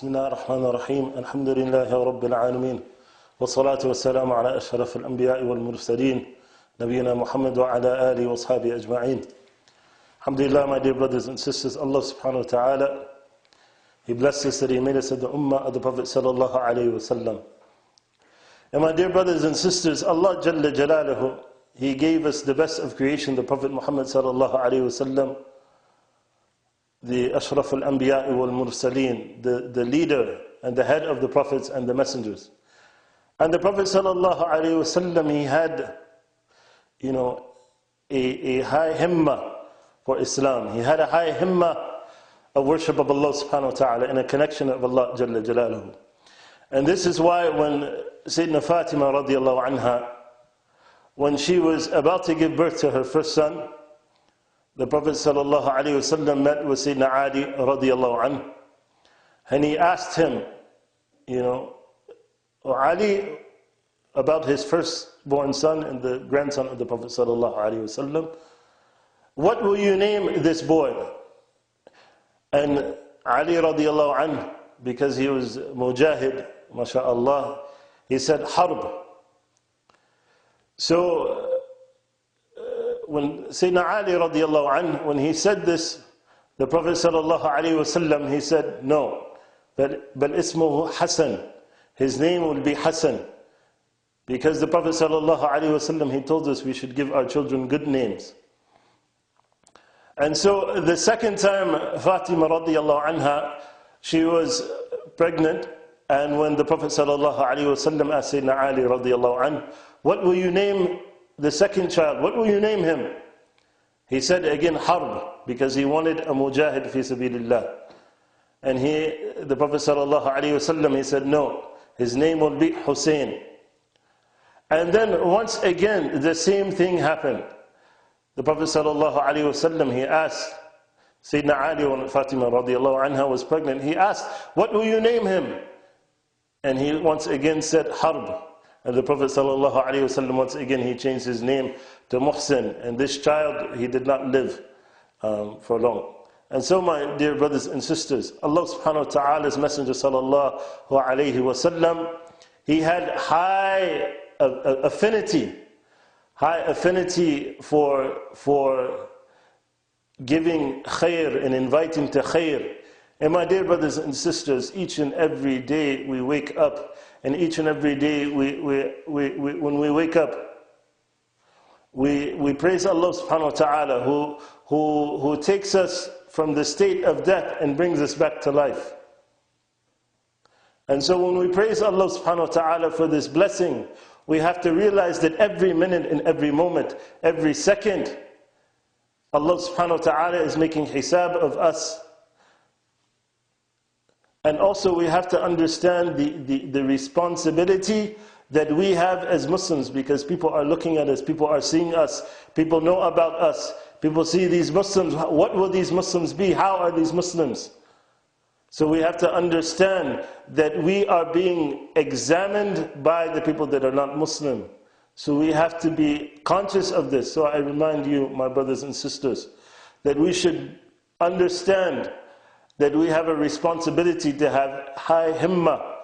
بسم الله الرحمن الرحيم الحمد لله رب العالمين والصلاة والسلام على أشرف الأنبياء والمرسلين نبينا محمد وعلى آله وأصحابه أجمعين. Alhamdulillah, my dear brothers and sisters, Allah subhanahu wa ta'ala, He blessed us that He made us of the ummah of the Prophet sallallahu alayhi wa sallam. And my dear brothers and sisters, Allah Jalla Jalaluhu, He gave us the best of creation, the Prophet Muhammad sallallahu alayhi wa sallam, the Ashraf al-Anbiya wal-Mursaleen, the leader and the head of the prophets and the messengers. And the Prophet sallallahu alayhi wa sallam, he had, a high himmah for Islam. He had a high himmah of worship of Allah subhanahu wa ta'ala and a connection of Allah Jalla Jalaluhu. And this is why when Sayyidina Fatima radiallahu anha, when she was about to give birth to her first son, the Prophet sallallahu alayhi wa sallam met with Sayyidina Ali radiallahu anhu, and he asked him, Ali, about his firstborn son and the grandson of the Prophet sallallahu alayhi wa sallam, what will you name this boy? And Ali radiallahu anhu, because he was mujahid, mashallah, he said Harb. So when Sayyidina Ali radiallahu anhu, when he said this, the Prophet sallallahu alayhi wa sallam, he said, no, bal ismuhu Hassan, his name will be Hassan. Because the Prophet sallallahu alayhi wa sallam, he told us we should give our children good names. And so the second time Fatima radiallahu anha, she was pregnant, and when the Prophet sallallahu alayhi wa sallam asked Sayyidina Ali radiallahu anhu, what will you name the second child? What will you name him? He said again Harb, because he wanted a mujahid fi sabilillah. And the Prophet sallallahu alayhi wa sallam, he said no, his name will be Hussein. And then once again the same thing happened. The Prophet sallallahu alaihi wasallam, he asked Sayyidina Ali, when Fatima radiallahu anha was pregnant, he asked, what will you name him? And he once again said Harb. And the Prophet sallallahu alaihi wasallam, once again he changed his name to Muhsin. And this child, he did not live for long. And so my dear brothers and sisters, Allah subhanahu wa ta'ala's Messenger sallallahu alaihi wasallam, he had high affinity for giving khair and inviting to khair. And my dear brothers and sisters, each and every day we wake up, and each and every day when we wake up, we praise Allah subhanahu wa ta'ala who takes us from the state of death and brings us back to life. And so when we praise Allah subhanahu wa ta'ala for this blessing, we have to realize that every minute and every moment, every second, Allah subhanahu wa ta'ala is making hisab of us. And also we have to understand the responsibility that we have as Muslims, because people are looking at us, people are seeing us, people know about us, people see these Muslims, what will these Muslims be, how are these Muslims? So we have to understand that we are being examined by the people that are not Muslim. So we have to be conscious of this. So I remind you, my brothers and sisters, that we should understand that we have a responsibility to have high himmah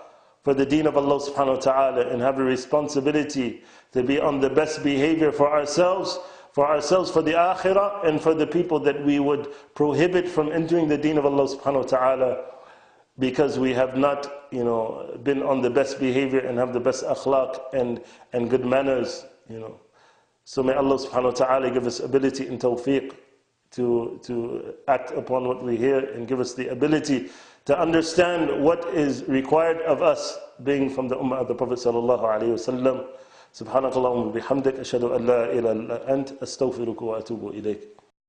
for the deen of Allah subhanahu wa ta'ala, and have a responsibility to be on the best behavior for ourselves, for the akhirah, and for the people that we would prohibit from entering the deen of Allah subhanahu wa ta'ala, because we have not, been on the best behavior and have the best akhlaq and good manners, So may Allah subhanahu wa ta'ala give us ability and tawfiq to act upon what we hear, and give us the ability to understand what is required of us, being from the ummah of the Prophet sallallahu alaihi wasallam. Subhanakallahumma bihamdik, ashhadu an la ilaha illa ant, astaghfiruka wa atubu ilayk.